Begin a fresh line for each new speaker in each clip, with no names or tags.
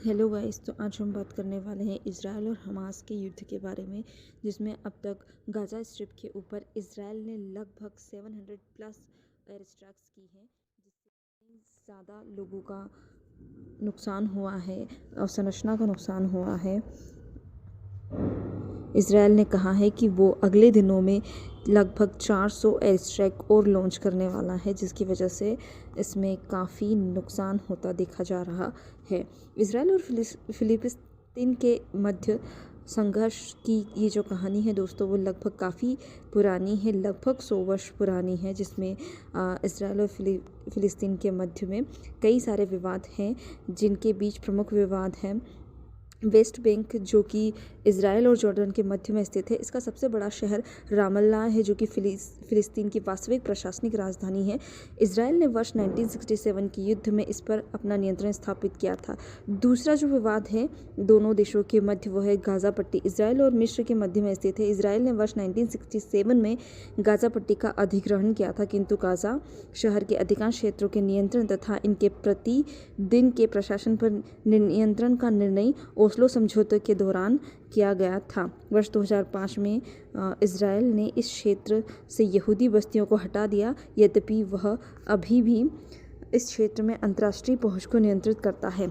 Hello guys, तो आज हम बात करने वाले हैं इज़राइल और हमास के युद्ध के बारे में, जिसमें अब तक गाज़ा स्ट्रिप के ऊपर इज़राइल ने लगभग 700 प्लस एयर स्ट्राइक्स की हैं, जिससे ज़्यादा लोगों का नुकसान हुआ है और संरचना का नुकसान हुआ है। इज़राइल ने कहा है कि वो अगले दिनों में लगभग 400 एयर स्ट्राइक और लॉन्च करने वाला है, जिसकी वजह से इसमें काफ़ी नुकसान होता देखा जा रहा है। इज़राइल और फिलिस्तीन के मध्य संघर्ष की ये जो कहानी है दोस्तों, वो लगभग काफ़ी पुरानी है, लगभग 100 वर्ष पुरानी है, जिसमें इज़राइल और फिलिस्तीन के मध्य में कई सारे विवाद हैं, जिनके बीच प्रमुख विवाद है वेस्ट बैंक, जो कि इज़राइल और जॉर्डन के मध्य में स्थित है। इसका सबसे बड़ा शहर रामल्ला है, जो कि फिलिस्तीन की वास्तविक प्रशासनिक राजधानी है। इज़राइल ने वर्ष 1967 के युद्ध में इस पर अपना नियंत्रण स्थापित किया था। दूसरा जो विवाद है दोनों देशों के मध्य, वो है गाज़ा पट्टी। इज़राइल और मिस्र के मध्य में स्थित है। इज़राइल ने वर्ष 1967 में गाज़ा पट्टी का अधिग्रहण किया था, किंतु गाज़ा शहर के अधिकांश क्षेत्रों के नियंत्रण तथा इनके प्रतिदिन के प्रशासन पर नियंत्रण का निर्णय ओस्लो समझौते के दौरान किया गया था। वर्ष 2005 में इज़राइल ने इस क्षेत्र से यहूदी बस्तियों को हटा दिया, यद्यपि वह अभी भी इस क्षेत्र में अंतर्राष्ट्रीय पहुंच को नियंत्रित करता है।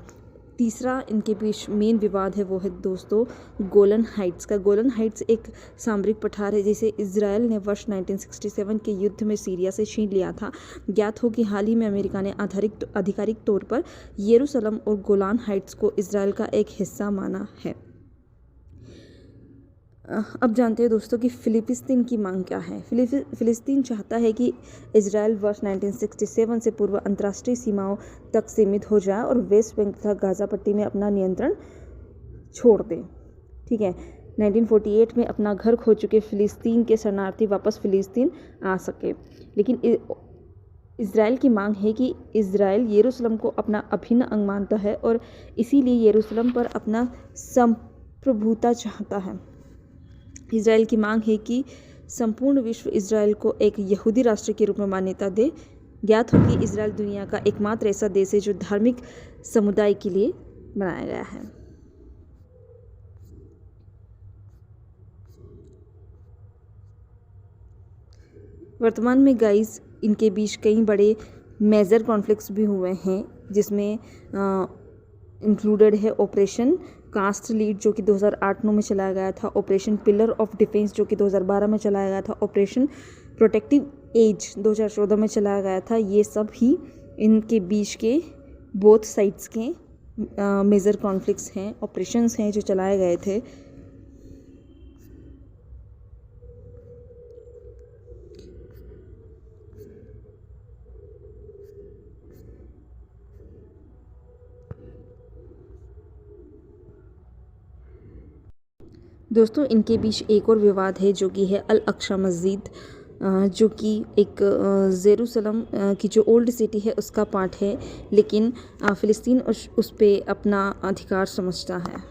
तीसरा इनके बीच मेन विवाद है, वो है दोस्तों गोलन हाइट्स का। गोलन हाइट्स एक सामरिक पठार है, जिसे इज़राइल ने वर्ष 1967 के युद्ध में सीरिया से छीन लिया था। ज्ञात हो कि हाल ही में अमेरिका ने आधिकारिक तौर पर यरूशलेम और गोलान हाइट्स को इज़राइल का एक हिस्सा माना है। अब जानते हैं दोस्तों कि फिलिस्तीन की मांग क्या है। फिलिस्तीन चाहता है कि इज़राइल वर्ष 1967 से पूर्व अंतर्राष्ट्रीय सीमाओं तक सीमित हो जाए और वेस्ट बैंक तथा गाज़ा पट्टी में अपना नियंत्रण छोड़ दे। ठीक है, 1948 में अपना घर खो चुके फिलिस्तीन के शरणार्थी वापस फिलिस्तीन आ सके। लेकिन इज़राइल की मांग है कि इज़राइल यरूशलेम को अपना अभिन्न अंग मानता है और इसीलिए यरूशलेम पर अपना संप्रभुता चाहता है। इज़राइल की मांग है कि संपूर्ण विश्व इज़राइल को एक यहूदी राष्ट्र के रूप में मान्यता दे। ज्ञात हो कि इज़राइल दुनिया का एकमात्र ऐसा देश है जो धार्मिक समुदाय के लिए बनाया गया है। वर्तमान में गाइस इनके बीच कई बड़े मेजर कॉन्फ्लिक्ट्स भी हुए हैं, जिसमें इंक्लूडेड है ऑपरेशन कास्ट लीड, जो कि 2008-9 में चलाया गया था, ऑपरेशन पिलर ऑफ डिफेंस, जो कि 2012 में चलाया गया था, ऑपरेशन प्रोटेक्टिव एज 2014 में चलाया गया था। ये सब ही इनके बीच के बोथ साइड्स के मेजर कॉन्फ्लिक्ट्स हैं, ऑपरेशंस हैं जो चलाए गए थे। दोस्तों इनके बीच एक और विवाद है, जो कि है अल अक्सा मस्जिद, जो कि एक जेरूसलम की जो ओल्ड सिटी है उसका पार्ट है, लेकिन फिलिस्तीन उस पे अपना अधिकार समझता है।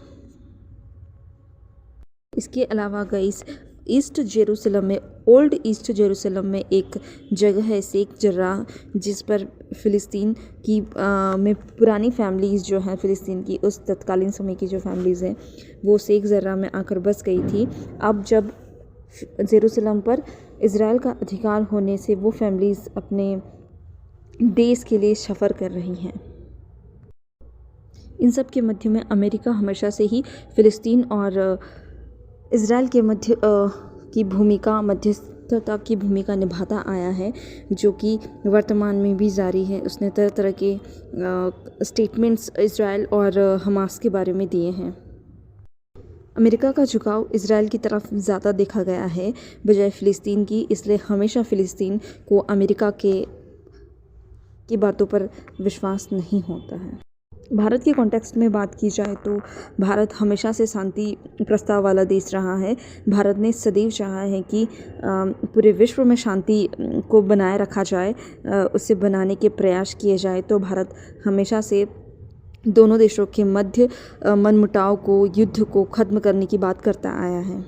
इसके अलावा गाइस ईस्ट जेरूसलम में, ओल्ड ईस्ट जेरूसलम में एक जगह है शेख जर्राह, जिस पर फिलिस्तीन की में पुरानी फैमिलीज़ जो हैं फिलिस्तीन की, उस तत्कालीन समय की जो फैमिलीज़ हैं, वो शेख जर्राह में आकर बस गई थी। अब जब जेरूसलम पर इज़राइल का अधिकार होने से वो फैमिलीज़ अपने देश के लिए सफ़र कर रही हैं। इन सब के मध्य में अमेरिका हमेशा से ही फिलिस्तीन और इज़राइल के मध्य की भूमिका, मध्यस्थता की भूमिका निभाता आया है, जो कि वर्तमान में भी जारी है। उसने तरह तरह के स्टेटमेंट्स इज़राइल और हमास के बारे में दिए हैं। अमेरिका का झुकाव इज़राइल की तरफ ज़्यादा देखा गया है बजाय फ़िलिस्तीन की, इसलिए हमेशा फ़िलिस्तीन को अमेरिका की बातों पर विश्वास नहीं होता है। भारत के कॉन्टेक्स्ट में बात की जाए तो भारत हमेशा से शांति प्रस्ताव वाला देश रहा है। भारत ने सदैव चाहा है कि पूरे विश्व में शांति को बनाए रखा जाए, उसे बनाने के प्रयास किए जाए। तो भारत हमेशा से दोनों देशों के मध्य मनमुटाव को, युद्ध को ख़त्म करने की बात करता आया है।